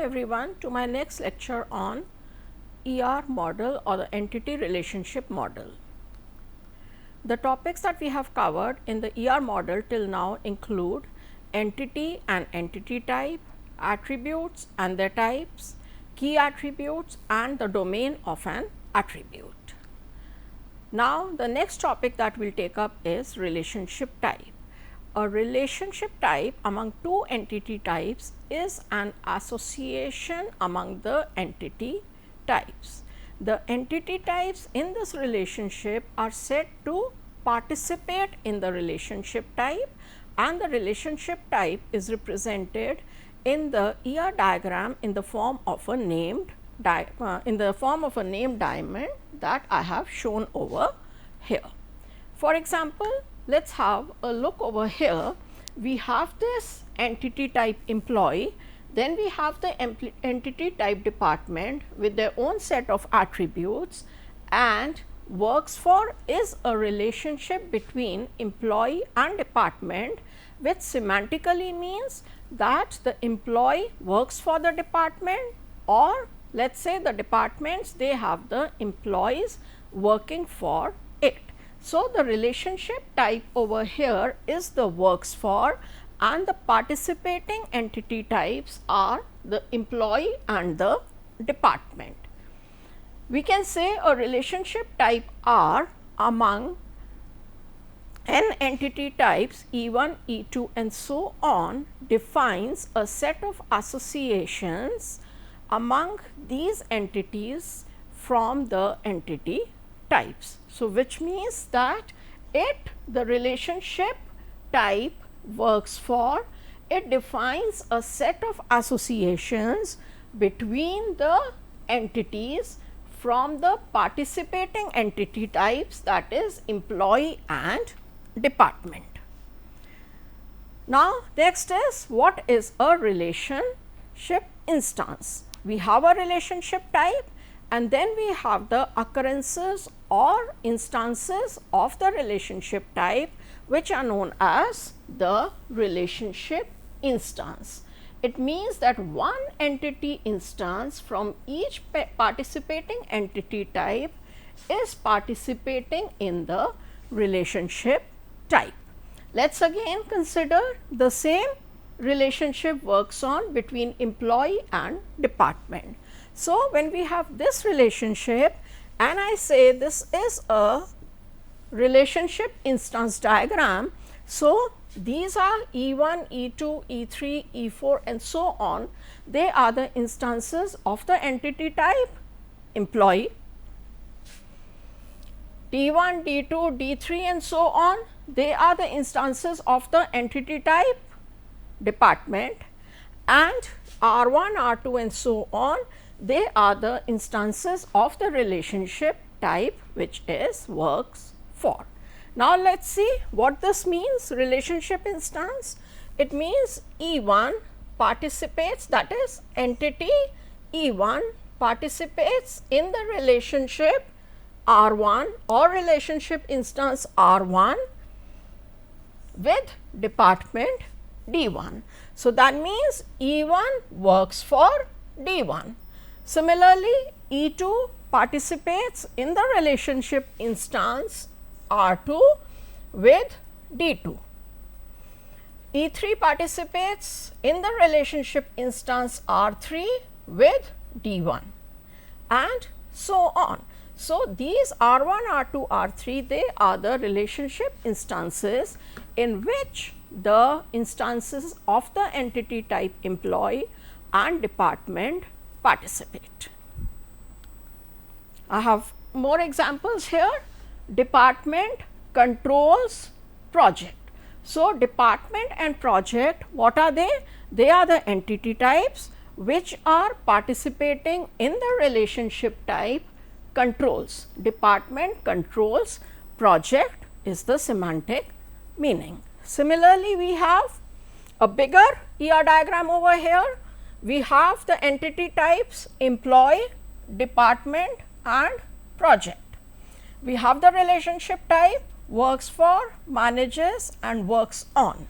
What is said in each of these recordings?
everyone to my next lecture on ER model or the entity relationship model. The topics that we have covered in the ER model till now include entity and entity type, attributes and their types, key attributes and the domain of an attribute. Now, the next topic that we will take up is relationship type. A relationship type among two entity types is an association among the entity types. The entity types in this relationship are said to participate in the relationship type, and the relationship type is represented in the ER diagram in the form of a named diamond that I have shown over here. For example, let us have a look over here. We have this entity type employee, then we have the entity type department with their own set of attributes, and works for is a relationship between employee and department, which semantically means that the employee works for the department, or let us say the departments, they have the employees working for it. So, the relationship type over here is the works for, and the participating entity types are the employee and the department. We can say a relationship type R among n entity types E1, E2 and so on defines a set of associations among these entities from the entity types. So, which means that the relationship type works for, it defines a set of associations between the entities from the participating entity types, that is employee and department. Now, next is what is a relationship instance. We have a relationship type, and then we have the occurrences or instances of the relationship type, which are known as the relationship instance. It means that one entity instance from each participating entity type is participating in the relationship type. Let us again consider the same relationship works on between employee and department. So, when we have this relationship and I say this is a relationship instance diagram. So, these are E1, E2, E3, E4 and so on. They are the instances of the entity type employee. D1, D2, D3 and so on, they are the instances of the entity type department, and R1, R2 and so on, they are the instances of the relationship type which is works for. Now, let us see what this means, relationship instance. It means E1 participates, that is entity E1 participates in the relationship R1 or relationship instance R1 with department D1. So, that means E1 works for D1. Similarly, E2 participates in the relationship instance R2 with D2. E3 participates in the relationship instance R3 with D1 and so on. So, these R1, R2, R3, they are the relationship instances in which the instances of the entity type employee and department participate. I have more examples here. Department controls project. So, department and project, what are they? They are the entity types which are participating in the relationship type controls. Department controls project is the semantic meaning. Similarly, we have a bigger ER diagram over here. We have the entity types employee, department and project. We have the relationship type works for, manages and works on.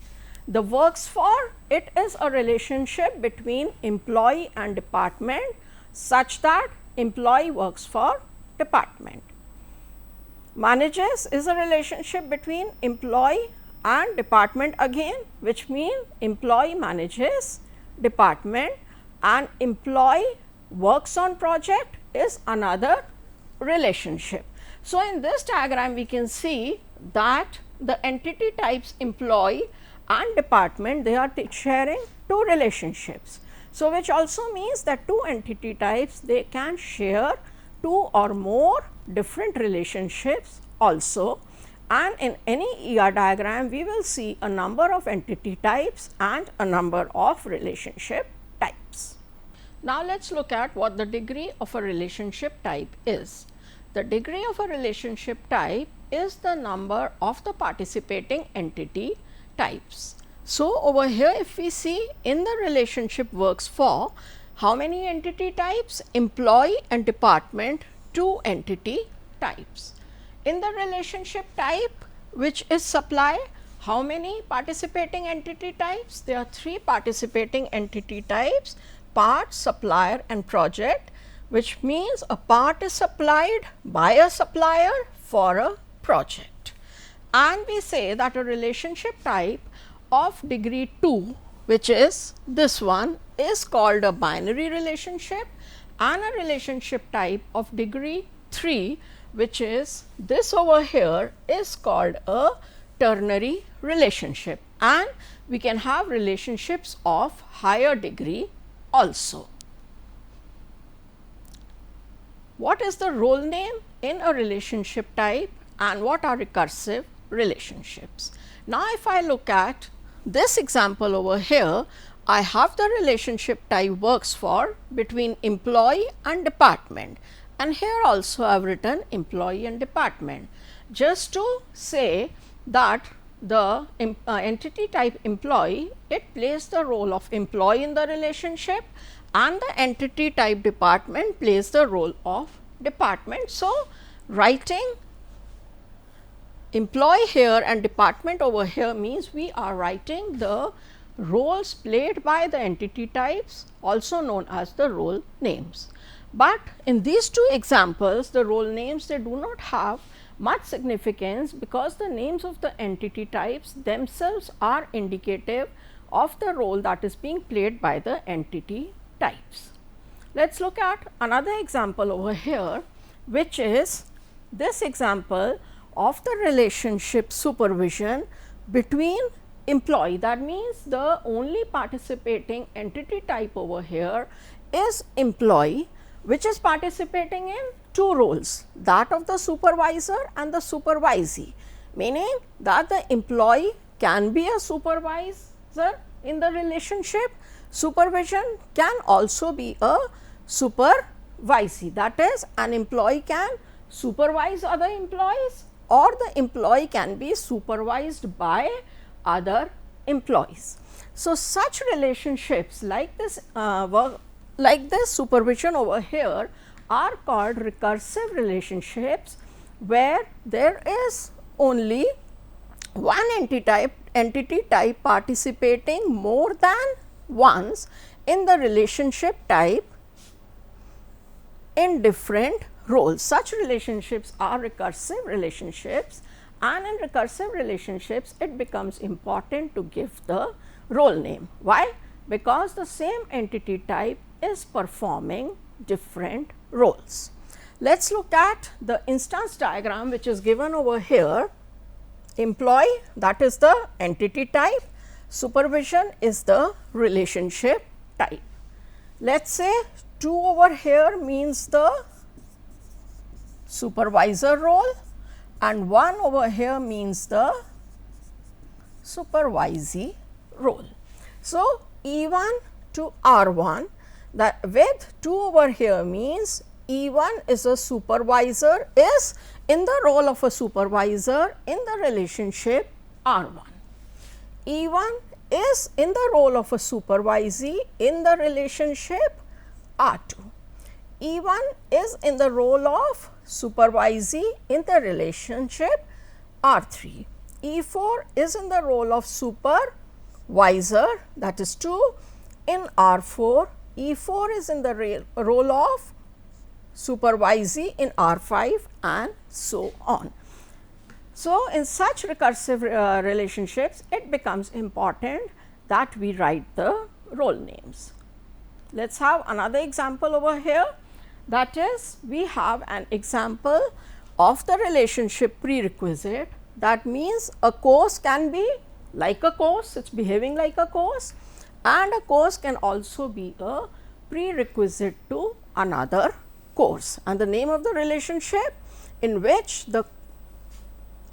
The works for, it is a relationship between employee and department such that employee works for department. Manages is a relationship between employee and department again, which means employee manages department and employee works on project is another relationship. So, in this diagram we can see that the entity types employee and department, they are sharing two relationships. So, which also means that two entity types, they can share two or more different relationships also, and in any ER diagram we will see a number of entity types and a number of relationship types. Now, let us look at what the degree of a relationship type is. The degree of a relationship type is the number of the participating entity types. So, over here if we see in the relationship works for, how many entity types? Employee and department, two entity types. In the relationship type which is supply, how many participating entity types? There are three participating entity types: part, supplier and project, which means a part is supplied by a supplier for a project. And we say that a relationship type of degree 2, which is this one, is called a binary relationship, and a relationship type of degree 3, which is this over here, is called a ternary relationship, and we can have relationships of higher degree also. What is the role name in a relationship type and what are recursive relationships? Now, if I look at this example over here, I have the relationship type works for between employee and department, and here also I have written employee and department, just to say that the entity type employee, it plays the role of employee in the relationship, and the entity type department plays the role of department. So, writing employee here and department over here means we are writing the roles played by the entity types, also known as the role names. But in these two examples, the role names, they do not have much significance because the names of the entity types themselves are indicative of the role that is being played by the entity types. Let us look at another example over here, which is this example of the relationship supervision between employee. That means the only participating entity type over here is employee, which is participating in two roles, that of the supervisor and the supervisee, meaning that the employee can be a supervisor in the relationship. Supervision can also be a supervisee, that is, an employee can supervise other employees or the employee can be supervised by other employees. So, such relationships like this supervision over here are called recursive relationships, where there is only one entity type participating more than once in the relationship type in different roles. Such relationships are recursive relationships, and in recursive relationships it becomes important to give the role name. Why? Because the same entity type is performing different roles. Let us look at the instance diagram which is given over here. Employee, that is the entity type, supervision is the relationship type. Let us say 2 over here means the supervisor role and 1 over here means the supervisee role. So, E1 to R1, that with 2 over here means E1 is a supervisor, is in the role of a supervisor in the relationship R1. E1 is in the role of a supervisee in the relationship R2. E1 is in the role of supervisee in the relationship R3. E4 is in the role of supervisor supervisor, that is 2. In R4, E4 is in the role of supervisee in R5 and so on. So, in such recursive relationships, it becomes important that we write the role names. Let us have another example over here, that is, we have an example of the relationship prerequisite. That means a course can be like a course, it is behaving like a course, and a course can also be a prerequisite to another course, and the name of the relationship in which the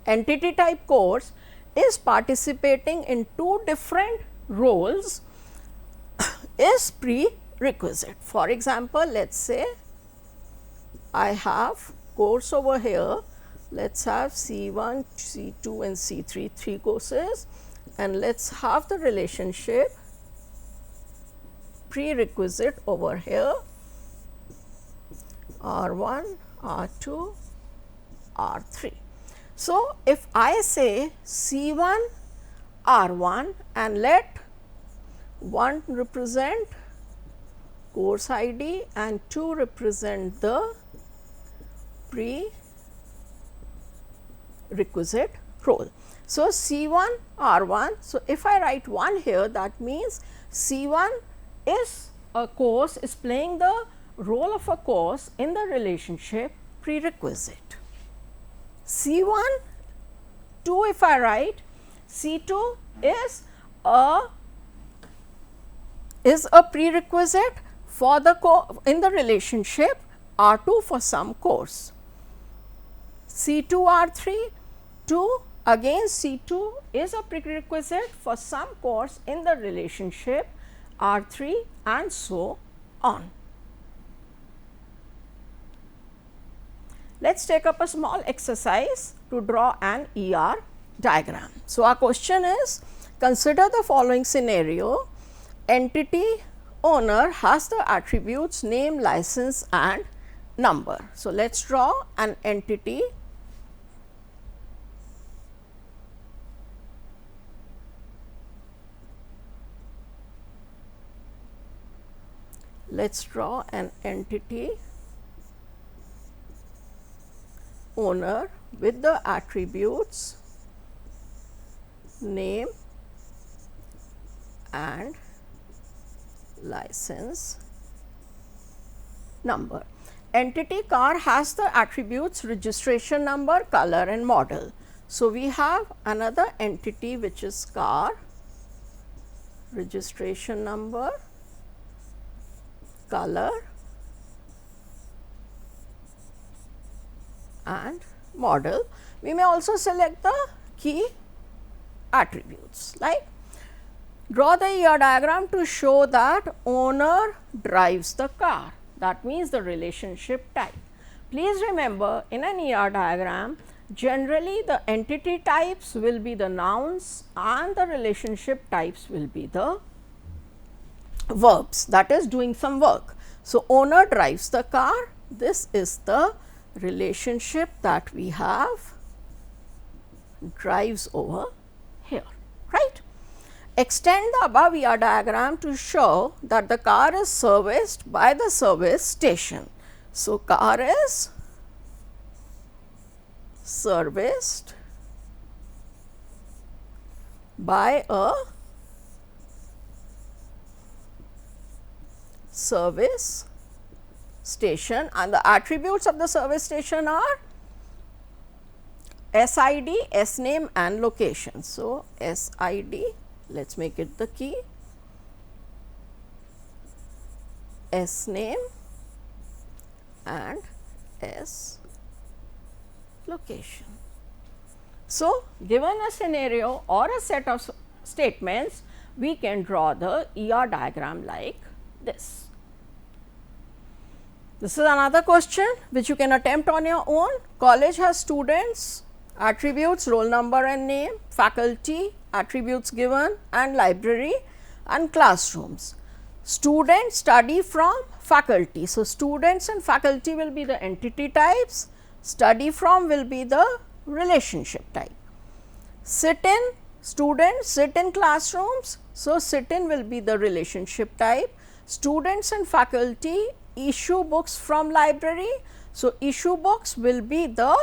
entity type course is participating in 2 different roles is prerequisite. For example, let us say I have course over here, let us have C1, C2 and C3, 3 courses, and let us have the relationship prerequisite over here R1, R2, R3. So, if I say C1 R1 and let 1 represent course ID and 2 represent the prerequisite role. So, C1 R1. So, if I write 1 here, that means C1 is a course, is playing the role of a course in the relationship prerequisite. C1 2, if I write C2 is a prerequisite for the in the relationship R2 for some course. C2 R3 2, again C2 is a prerequisite for some course in the relationship R3 and so on. Let us take up a small exercise to draw an ER diagram. So, our question is, consider the following scenario: entity owner has the attributes name, license and number. So, let us draw an entity . Let us draw an entity owner with the attributes name and license number. Entity car has the attributes registration number, color and model. So, we have another entity which is car, registration number, color and model. We may also select the key attributes, like draw the ER diagram to show that owner drives the car. That means the relationship type. Please remember, in an ER diagram, generally the entity types will be the nouns and the relationship types will be the verbs, that is doing some work. So, owner drives the car, this is the relationship that we have, drives over here, right. Extend the above ER diagram to show that the car is serviced by the service station. So, car is serviced by a service station, and the attributes of the service station are SID, S name and location. So, SID, let us make it the key, S name and S location. So, given a scenario or a set of statements, we can draw the ER diagram like this. This is another question which you can attempt on your own. College has students, attributes, roll number and name, faculty, attributes given, and library and classrooms. Students study from faculty. So, students and faculty will be the entity types, study from will be the relationship type. Sit in Students sit in classrooms. So, sit in will be the relationship type. Students and faculty issue books from library. So, issue books will be the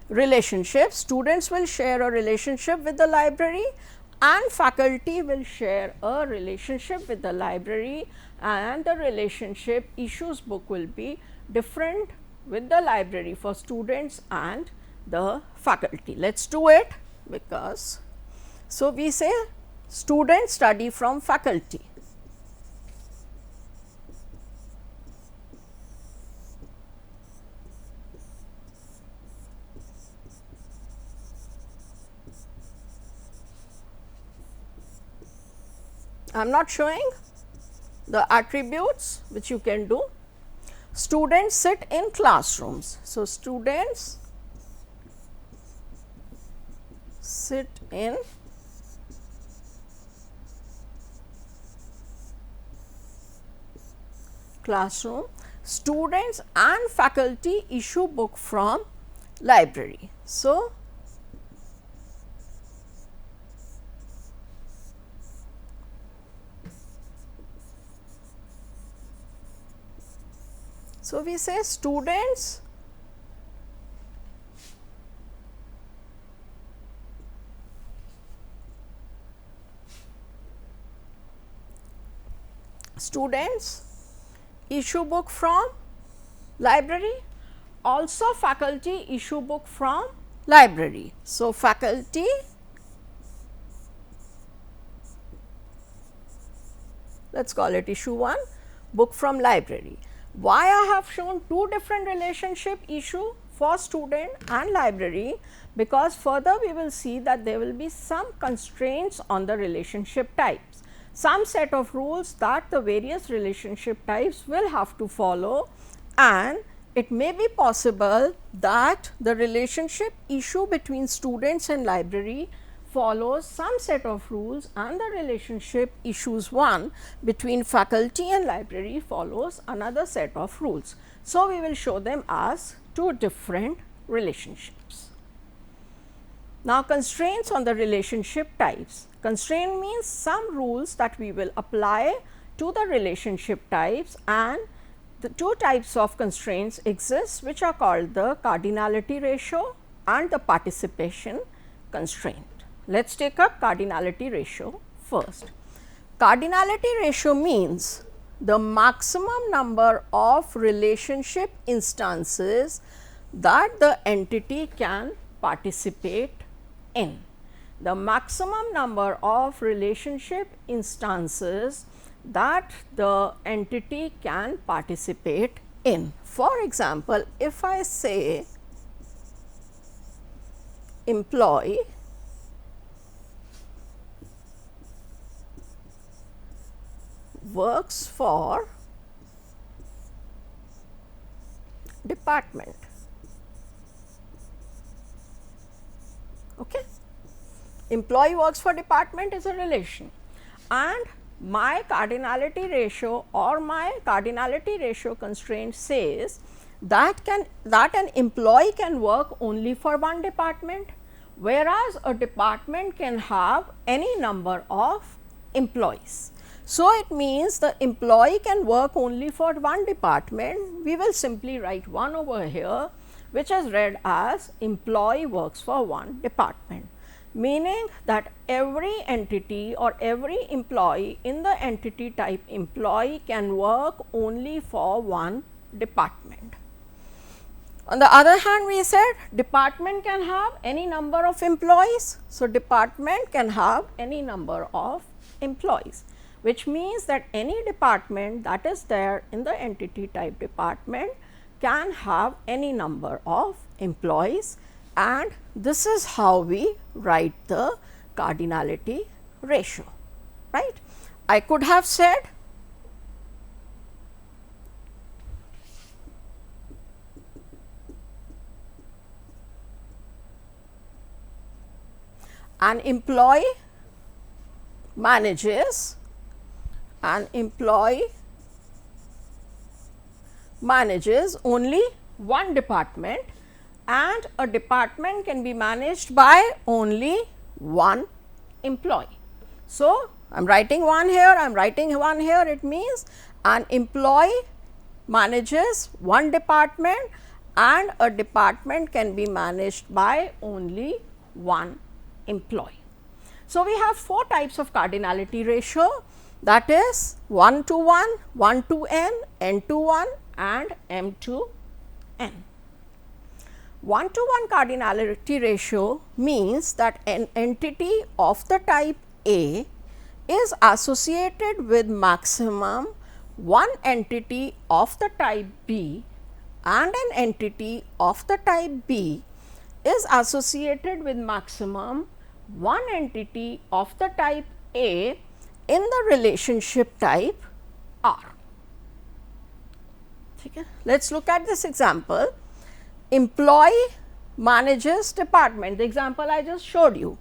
relationship. Students will share a relationship with the library and faculty will share a relationship with the library, and the relationship issues book will be different with the library for students and the faculty. Let us do it because, so we say students study from faculty. I am not showing the attributes which you can do. Students sit in classrooms. So, students sit in classroom. Students and faculty issue book from library. So, we say students issue book from library, also faculty issue book from library. So, faculty let us call it issue 1 book from library. Why I have shown two different relationship issue for student and library? Because further we will see that there will be some constraints on the relationship types, some set of rules that the various relationship types will have to follow, and it may be possible that the relationship issue between students and library follows some set of rules and the relationship issues 1 between faculty and library follows another set of rules. So, we will show them as two different relationships. Now, constraints on the relationship types. Constraint means some rules that we will apply to the relationship types, and the two types of constraints exist which are called the cardinality ratio and the participation constraint. Let us take up cardinality ratio first. Cardinality ratio means the maximum number of relationship instances that the entity can participate in. The maximum number of relationship instances that the entity can participate in. For example, if I say employee works for department. Okay. Employee works for department is a relation, and my cardinality ratio or my cardinality ratio constraint says that an employee can work only for one department, whereas a department can have any number of employees. So, it means the employee can work only for one department. We will simply write 1 over here, which is read as employee works for one department, meaning that every entity or every employee in the entity type employee can work only for one department. On the other hand, we said department can have any number of employees. So, department can have any number of employees, which means that any department that is there in the entity type department can have any number of employees, and this is how we write the cardinality ratio, right. I could have said an employee manages only one department, and a department can be managed by only 1 employee. So, I am writing 1 here, I am writing 1 here, it means an employee manages one department and a department can be managed by only one employee. So, we have 4 types of cardinality ratio, that is 1 to 1, 1 to n to 1 and m to n. 1 to 1 cardinality ratio means that an entity of the type A is associated with maximum one entity of the type B and an entity of the type B is associated with maximum one entity of the type A in the relationship type R. Okay. Let us look at this example. Employee manages department, the example I just showed you.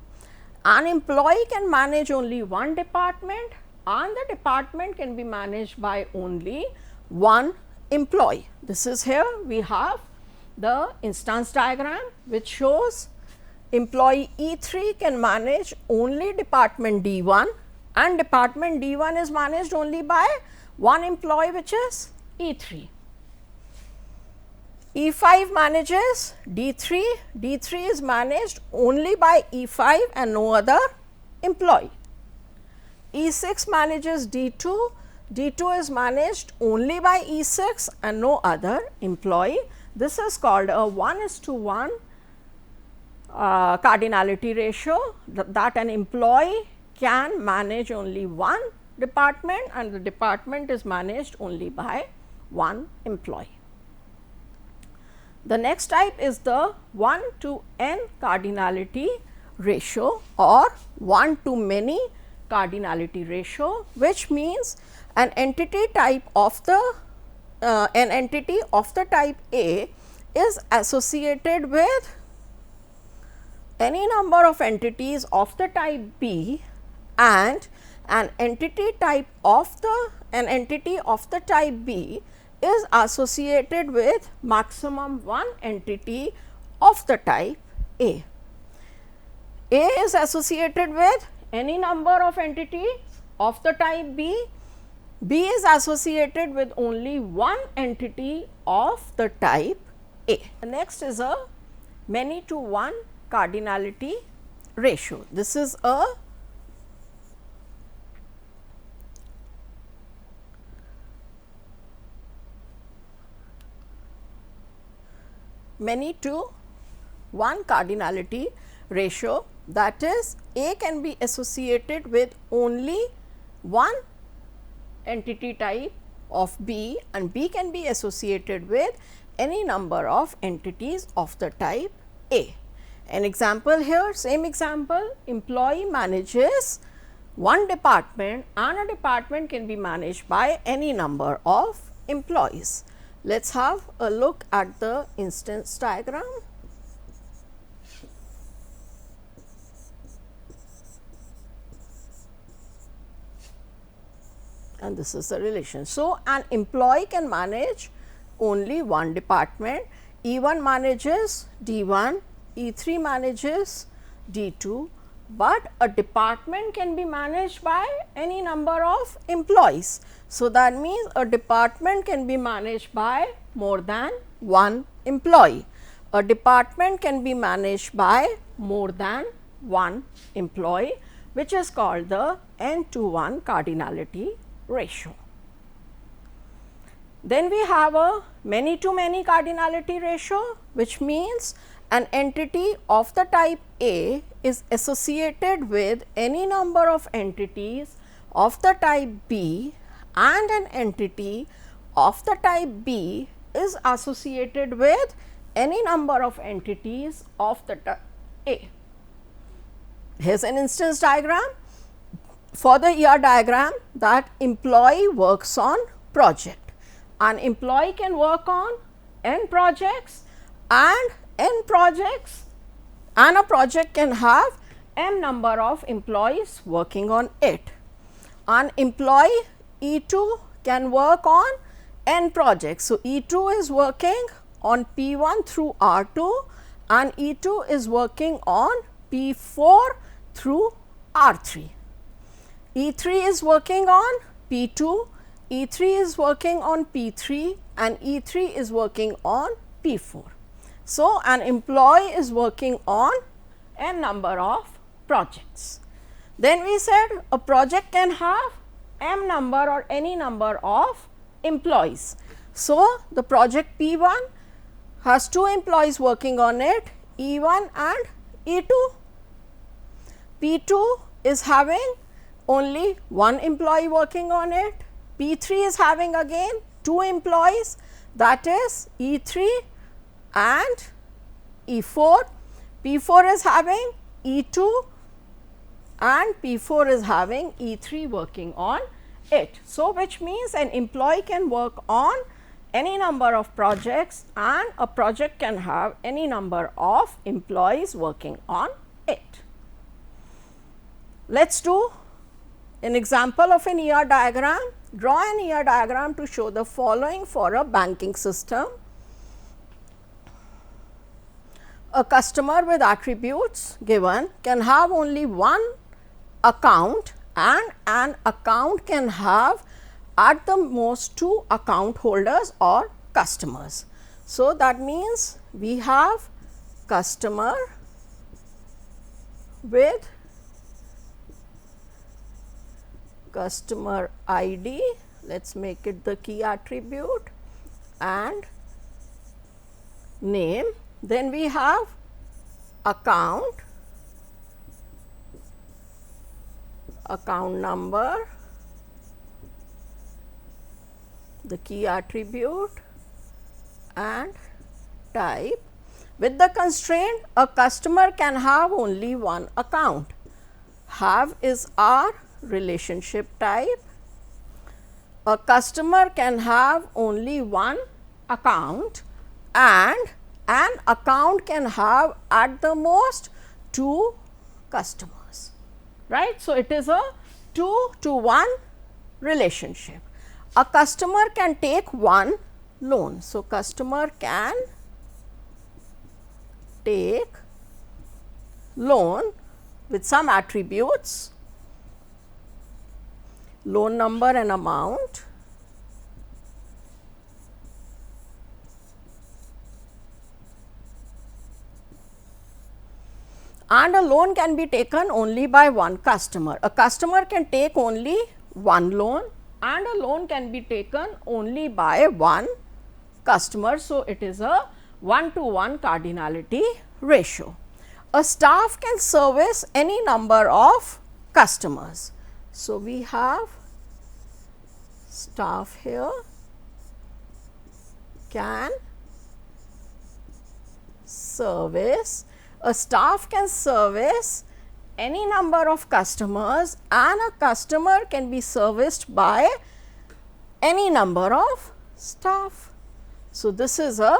An employee can manage only one department and the department can be managed by only one employee. This is here we have the instance diagram which shows employee E3 can manage only department D1 and department D1 is managed only by one employee which is E3. E5 manages D3, D3 is managed only by E5 and no other employee. E6 manages D2, D2 is managed only by E6 and no other employee. This is called a 1:1 cardinality ratio, that an employee can manage only one department and the department is managed only by one employee. The next type is the 1 to n cardinality ratio or 1 to many cardinality ratio, which means an entity type of the type A is associated with any number of entities of the type B and an entity of the type B is associated with maximum one entity of the type A. A is associated with any number of entities of the type B, B is associated with only one entity of the type A. The next is a many to one cardinality ratio. This is a many to one cardinality ratio, that is A can be associated with only one entity type of B and B can be associated with any number of entities of the type A. An example here, same example, employee manages one department and a department can be managed by any number of employees. Let us have a look at the instance diagram. And this is the relation. So, an employee can manage only one department, E1 manages D1, E3 manages D2, but a department can be managed by any number of employees. So, that means a department can be managed by more than one employee. A department can be managed by more than one employee, which is called the n to 1 cardinality ratio. Then we have a many to many cardinality ratio, which means an entity of the type A is associated with any number of entities of the type B and an entity of the type B is associated with any number of entities of the type A. Here is an instance diagram for the ER diagram that employee works on project. An employee can work on n projects and a project can have m number of employees working on it. An employee E2 can work on n projects. So, E2 is working on P1 through R2 and E2 is working on P4 through R3. E3 is working on P2, E3 is working on P3 and E3 is working on P4. So, an employee is working on n number of projects. Then we said a project can have m number or any number of employees. So, the project P1 has 2 employees working on it, E1 and E2. P2 is having only 1 employee working on it, P3 is having again 2 employees, that is E3 and E4, P4 is having E2 and P4 is having E3 working on it. So, which means an employee can work on any number of projects and a project can have any number of employees working on it. Let us do an example of an ER diagram. Draw an ER diagram to show the following for a banking system. A customer with attributes given can have only one account and an account can have at the most 2 account holders or customers. So, that means we have customer with customer ID, let us make it the key attribute, and name. Then we have account, account number, the key attribute and type. With the constraint, a customer can have only one account. Have is our relationship type. A customer can have only one account and an account can have at the most 2 customers, right. So, it is a 2 to 1 relationship. A customer can take one loan. So, customer can take loan with some attributes, loan number and amount, and a loan can be taken only by one customer. A customer can take only one loan and a loan can be taken only by one customer. So, it is a 1 to 1 cardinality ratio. A staff can service any number of customers. So, we have staff here can service, a staff can service any number of customers and a customer can be serviced by any number of staff. So, this is a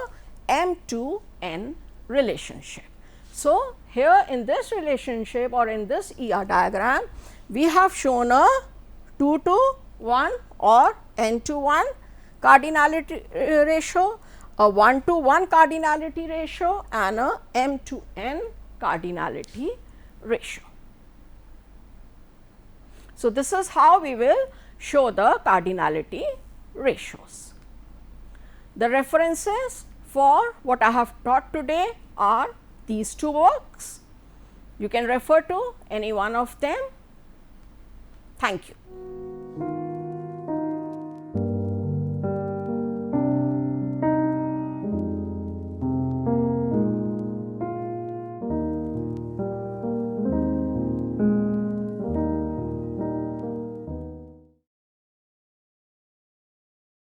M to N relationship. So, here in this relationship or in this ER diagram, we have shown a 2 to 1 or N to 1 cardinality ratio, a 1 to 1 cardinality ratio and a M to N cardinality ratio. So, this is how we will show the cardinality ratios. The references for what I have taught today are these 2 works. You can refer to any one of them. Thank you.